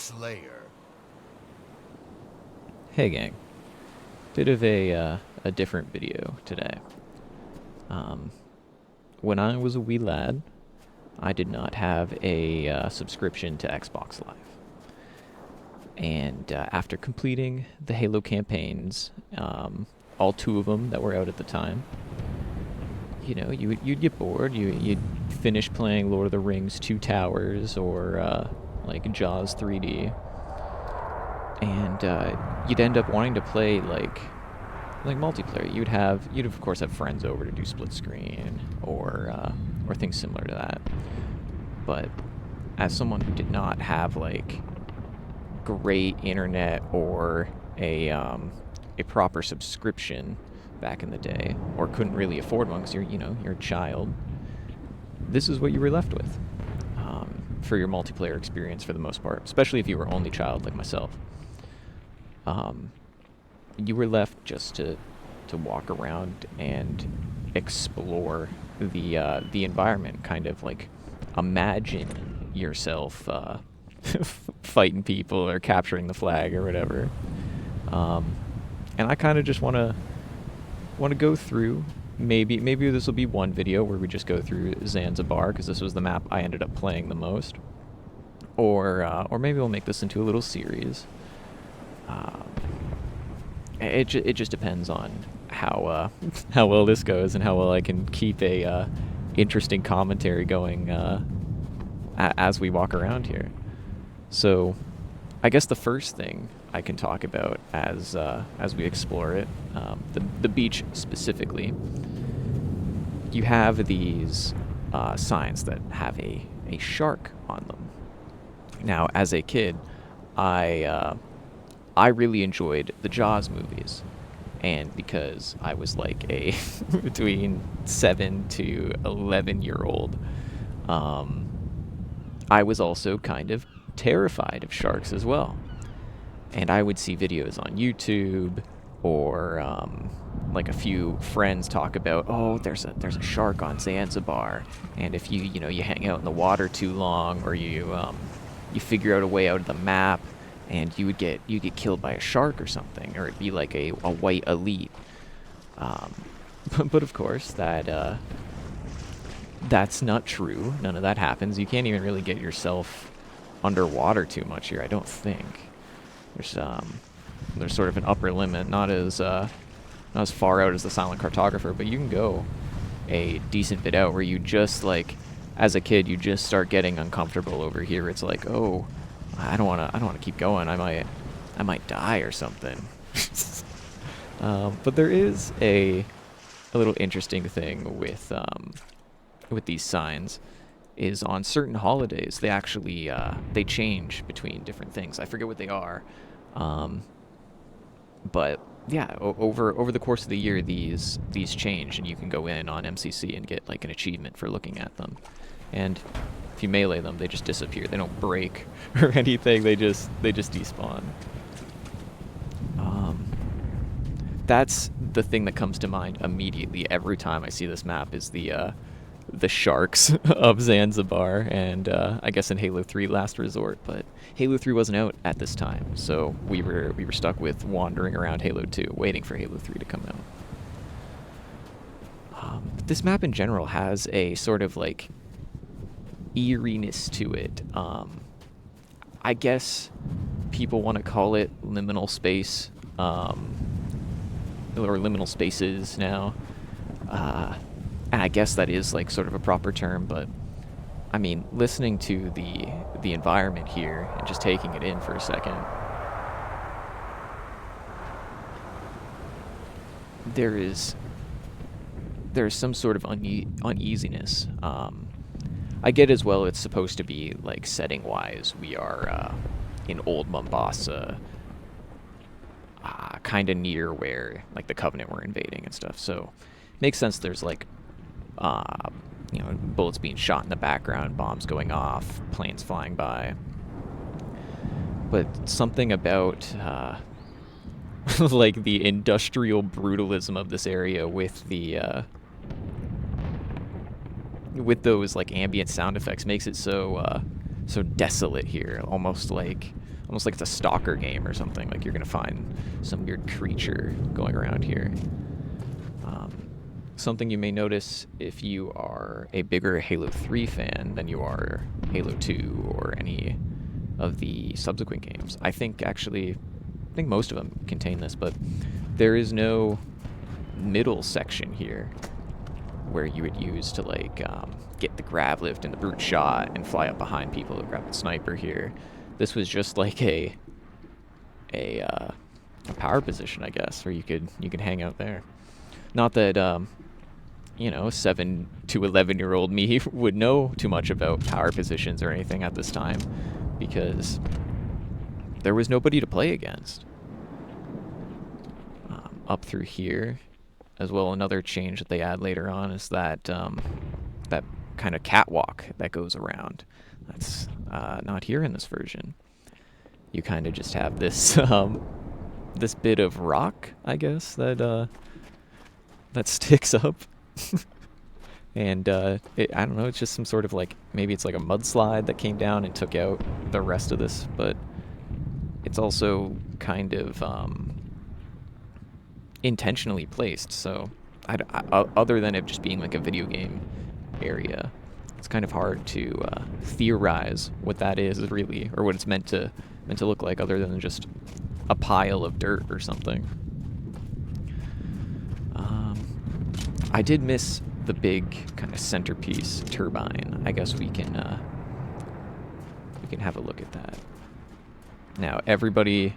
Slayer. Hey gang, bit of a different video today. Um, when I was a wee lad, I did not have a subscription to Xbox Live, and after completing the Halo campaigns, all two of them that were out at the time, you'd get bored. You'd finish playing Lord of the Rings: Two Towers or like Jaws 3D, and you'd end up wanting to play like multiplayer. You'd of course have friends over to do split screen or things similar to that. But as someone who did not have like great internet or a proper subscription back in the day, or couldn't really afford one because you're a child, this is what you were left with for your multiplayer experience for the most part, especially if you were only child like myself. Um, you were left just to walk around and explore the environment, kind of like imagine yourself fighting people or capturing the flag or whatever. Um, and I kind of just want to go through. Maybe this will be one video where we just go through Zanzibar because this was the map I ended up playing the most, or maybe we'll make this into a little series. Um, it just depends on how how well this goes and how well I can keep a interesting commentary going as we walk around here. So, I guess the first thing I can talk about as we explore it, the beach specifically. You have these signs that have a shark on them. Now, as a kid, I really enjoyed the Jaws movies, and because I was like a between 7 to 11 year old, um, I was also kind of terrified of sharks as well. And I would see videos on YouTube or like a few friends talk about, oh, there's a shark on Zanzibar, and if you hang out in the water too long, or you figure out a way out of the map, and you get killed by a shark or something, or it'd be like a white elite. Um, but of course that's not true. None of that happens. You can't even really get yourself underwater too much here, I don't think. There's sort of an upper limit, not as far out as the silent cartographer, but you can go a decent bit out where you just like, as a kid, you just start getting uncomfortable over here. It's like, oh, I don't wanna keep going. I might die or something. But there is a little interesting thing with these signs, is on certain holidays they actually they change between different things. I forget what they are, um, but yeah, over the course of the year, these change, and you can go in on MCC and get like an achievement for looking at them. And if you melee them, they just disappear. They don't break or anything. They just despawn. Um, that's the thing that comes to mind immediately every time I see this map, is the sharks of Zanzibar, and I guess in Halo 3 Last Resort, but Halo 3 wasn't out at this time, so we were stuck with wandering around Halo 2, waiting for Halo 3 to come out. But this map in general has a sort of like eeriness to it. I guess people want to call it liminal space, or liminal spaces now. And I guess that is like sort of a proper term, but I mean, listening to the environment here and just taking it in for a second, there is some sort of uneasiness. I get as well. It's supposed to be like setting wise. We are in old Mombasa, kind of near where like the Covenant were invading and stuff. So makes sense. There's like uh, bullets being shot in the background, bombs going off, planes flying by. But something about like the industrial brutalism of this area with those like ambient sound effects makes it so desolate here, almost like it's a stalker game or something. Like you're gonna find some weird creature going around here. Something you may notice if you are a bigger Halo 3 fan than you are Halo 2 or any of the subsequent games. I think most of them contain this, but there is no middle section here where you would use to like get the grav lift and the brute shot and fly up behind people to grab the sniper here. This was just like a power position, I guess, where you could hang out there. Not that 7 to 11-year-old me would know too much about power positions or anything at this time, because there was nobody to play against. Up through here as well, another change that they add later on is that that kind of catwalk that goes around. That's not here in this version. You kind of just have this this bit of rock, I guess, that sticks up. And I don't know, it's just some sort of like, maybe it's like a mudslide that came down and took out the rest of this, but it's also kind of intentionally placed, so other than it just being like a video game area, it's kind of hard to theorize what that is really, or what it's meant to look like, other than just a pile of dirt or something. I did miss the big kind of centerpiece turbine. I guess we can have a look at that. Now, everybody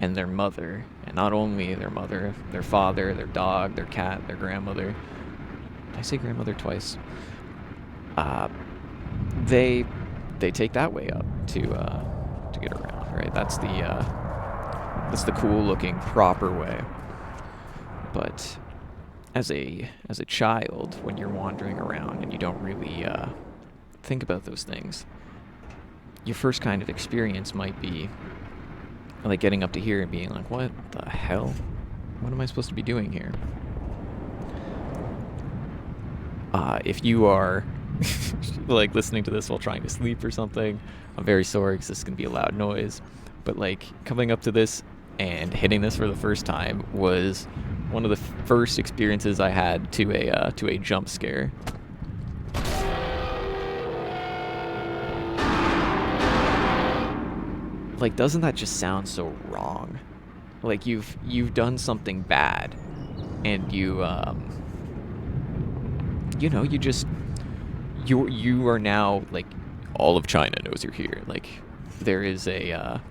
and their mother, and not only their mother, their father, their dog, their cat, their grandmother. Did I say grandmother twice? They take that way up to get around, right? That's the cool looking proper way. But as a child, when you're wandering around and you don't really think about those things, your first kind of experience might be like getting up to here and being like, what the hell? What am I supposed to be doing here? If you are like listening to this while trying to sleep or something, I'm very sorry, because this is going to be a loud noise. But like coming up to this and hitting this for the first time was one of the first experiences I had to a jump scare. Like, doesn't that just sound so wrong? Like you've done something bad, and you are now, like, all of China knows you're here. Like, there is a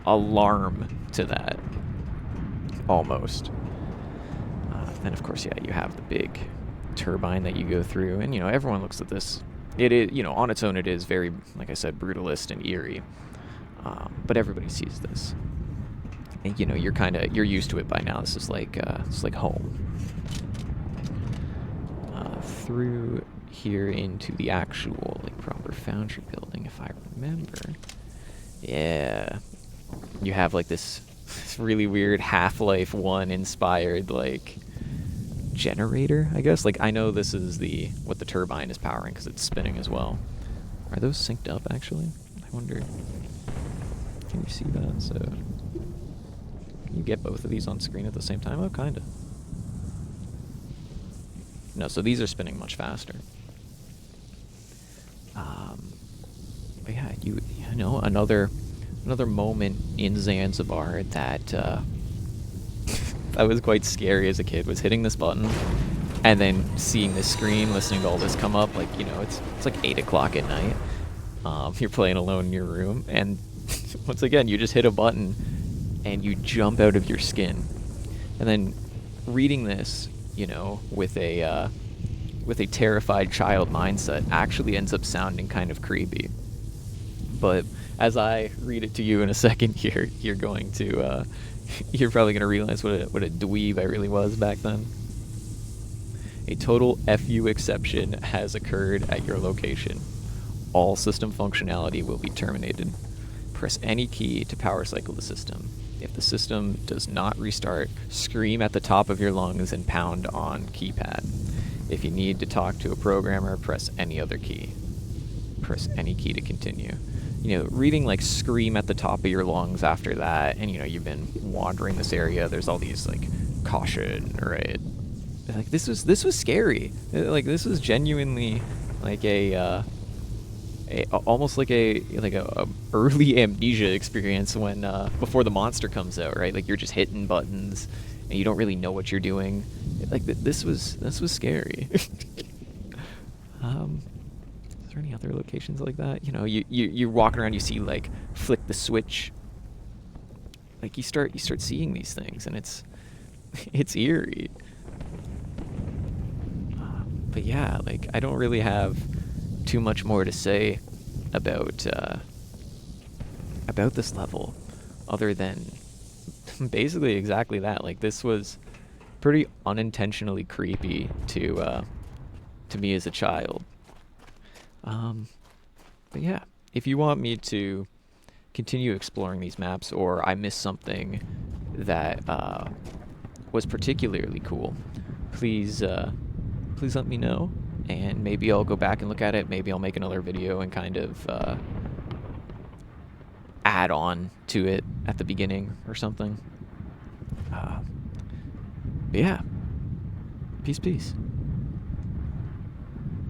alarm to that, almost. Then of course, you have the big turbine that you go through, and everyone looks at this. It is, on its own, it is very, like I said, brutalist and eerie. But everybody sees this, and you're used to it by now. This is like home. Through here into the actual, like, proper foundry building, if I remember. Yeah, you have like this really weird Half-Life 1 inspired, like, generator, I guess. Like, I know this is what the turbine is powering, because it's spinning as well. Are those synced up, actually? I wonder. Can you see that? So you get both of these on screen at the same time? Oh, kind of. No, so these are spinning much faster. But yeah, another moment in Zanzibar that that was quite scary as a kid was hitting this button and then seeing this screen, listening to all this come up. Like, it's like 8 o'clock at night. You're playing alone in your room, and once again, you just hit a button and you jump out of your skin. And then reading this, with a terrified child mindset, actually ends up sounding kind of creepy. But as I read it to you in a second here, you're going to you're probably going to realize what a dweeb I really was back then. A total FU exception has occurred at your location. All system functionality will be terminated. Press any key to power cycle the system. If the system does not restart, scream at the top of your lungs and pound on keypad. If you need to talk to a programmer, press any other key. press any key to continue. You know, reading like Scream at the top of your lungs after that, and you know, you've been wandering this area, there's all these like caution, right? Like this was scary. Like this was genuinely like almost like a early amnesia experience when before the monster comes out, right? Like you're just hitting buttons and you don't really know what you're doing. Like this was scary. Is there any other locations like that? You know, you're walking around, you see like flick the switch. Like you start seeing these things, and it's eerie. But yeah, like I don't really have too much more to say about this level, other than basically exactly that. Like this was pretty unintentionally creepy to me as a child. But yeah, if you want me to continue exploring these maps, or I missed something that was particularly cool, please let me know, and maybe I'll go back and look at it. Maybe I'll make another video and kind of add on to it at the beginning or something. But yeah, peace.